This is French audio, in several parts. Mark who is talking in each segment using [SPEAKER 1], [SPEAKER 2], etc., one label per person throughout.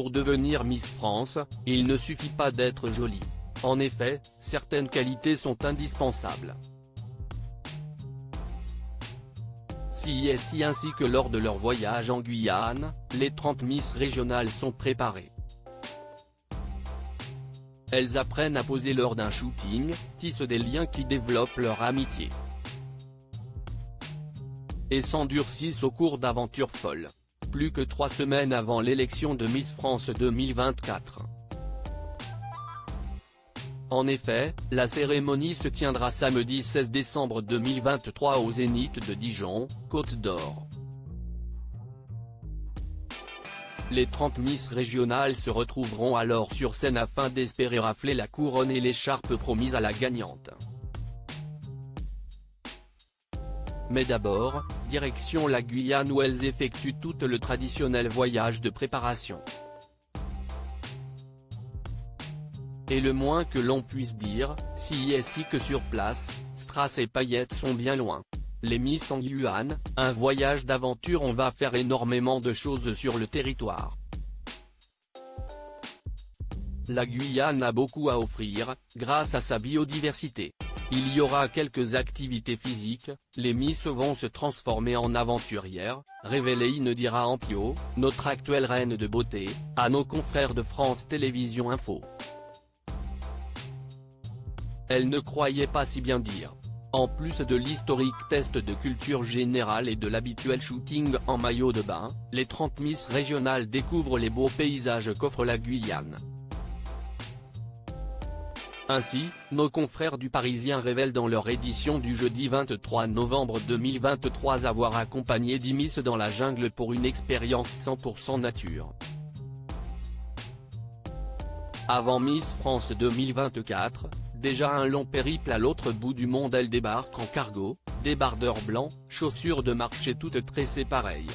[SPEAKER 1] pour devenir Miss France, il ne suffit pas d'être jolie. En effet, certaines qualités sont indispensables. CIST ainsi que lors de leur voyage en Guyane, les 30 Miss régionales sont préparées. Elles apprennent à poser lors d'un shooting, tissent des liens qui développent leur amitié et s'endurcissent au cours d'aventures folles. Plus que 3 semaines avant l'élection de Miss France 2024. En effet, la cérémonie se tiendra samedi 16 décembre 2023 au Zénith de Dijon, Côte d'Or. Les 30 Miss régionales se retrouveront alors sur scène afin d'espérer rafler la couronne et l'écharpe promise à la gagnante. Mais d'abord, direction la Guyane où elles effectuent tout le traditionnel voyage de préparation. Et le moins que l'on puisse dire, CIST que sur place, strass et paillettes sont bien loin. Les Miss en Guyane, un voyage d'aventure, on va faire énormément de choses sur le territoire. La Guyane a beaucoup à offrir, grâce à sa biodiversité. Il y aura quelques activités physiques, les Miss vont se transformer en aventurières, révélait Inedira Ampio, notre actuelle reine de beauté, à nos confrères de France Télévisions Info. Elle ne croyait pas si bien dire. En plus de l'historique test de culture générale et de l'habituel shooting en maillot de bain, les 30 Miss régionales découvrent les beaux paysages qu'offre la Guyane. Ainsi, nos confrères du Parisien révèlent dans leur édition du jeudi 23 novembre 2023 avoir accompagné 10 Miss dans la jungle pour une expérience 100% nature. Avant Miss France 2024, déjà un long périple à l'autre bout du monde, elles débarquent en cargo, débardeurs blancs, chaussures de marché toutes tressées pareilles.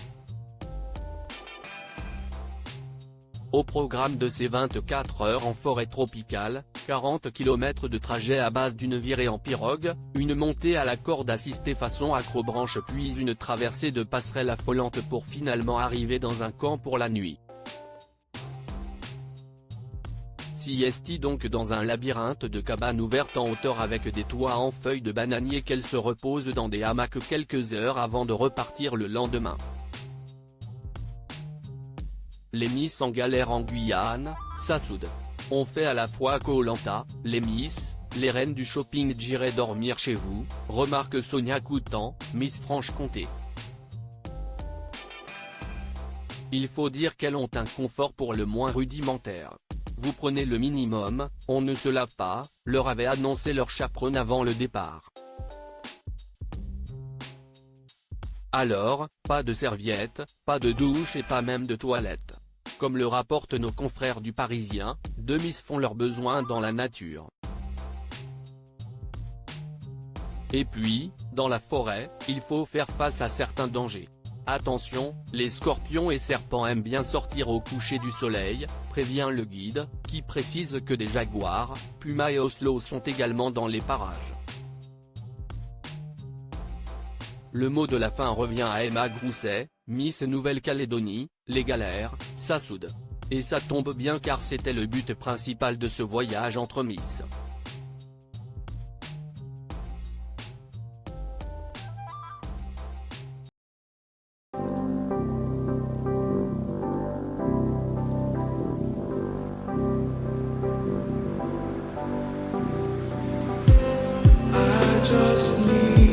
[SPEAKER 1] Au programme de ces 24 heures en forêt tropicale, 40 km de trajet à base d'une virée en pirogue, une montée à la corde assistée façon acrobranche puis une traversée de passerelle affolante pour finalement arriver dans un camp pour la nuit. CIST donc dans un labyrinthe de cabanes ouvertes en hauteur avec des toits en feuilles de bananier qu'elles se reposent dans des hamacs quelques heures avant de repartir le lendemain. Les Miss en galère en Guyane, ça soude. On fait à la fois Koh-Lanta, les Miss, les reines du shopping j'irai dormir chez vous, remarque Sonia Coutan, Miss Franche-Comté. Il faut dire qu'elles ont un confort pour le moins rudimentaire. Vous prenez le minimum, on ne se lave pas, leur avait annoncé leur chaperonne avant le départ. Alors, pas de serviette, pas de douche et pas même de toilette. Comme le rapportent nos confrères du Parisien, 2 Miss font leurs besoins dans la nature. Et puis, dans la forêt, il faut faire face à certains dangers. Attention, les scorpions et serpents aiment bien sortir au coucher du soleil, prévient le guide, qui précise que des jaguars, pumas et oslots sont également dans les parages. Le mot de la fin revient à Emma Grousset, Miss Nouvelle-Calédonie, les galères, ça soude. Et ça tombe bien car c'était le but principal de ce voyage entre Miss.
[SPEAKER 2] I just need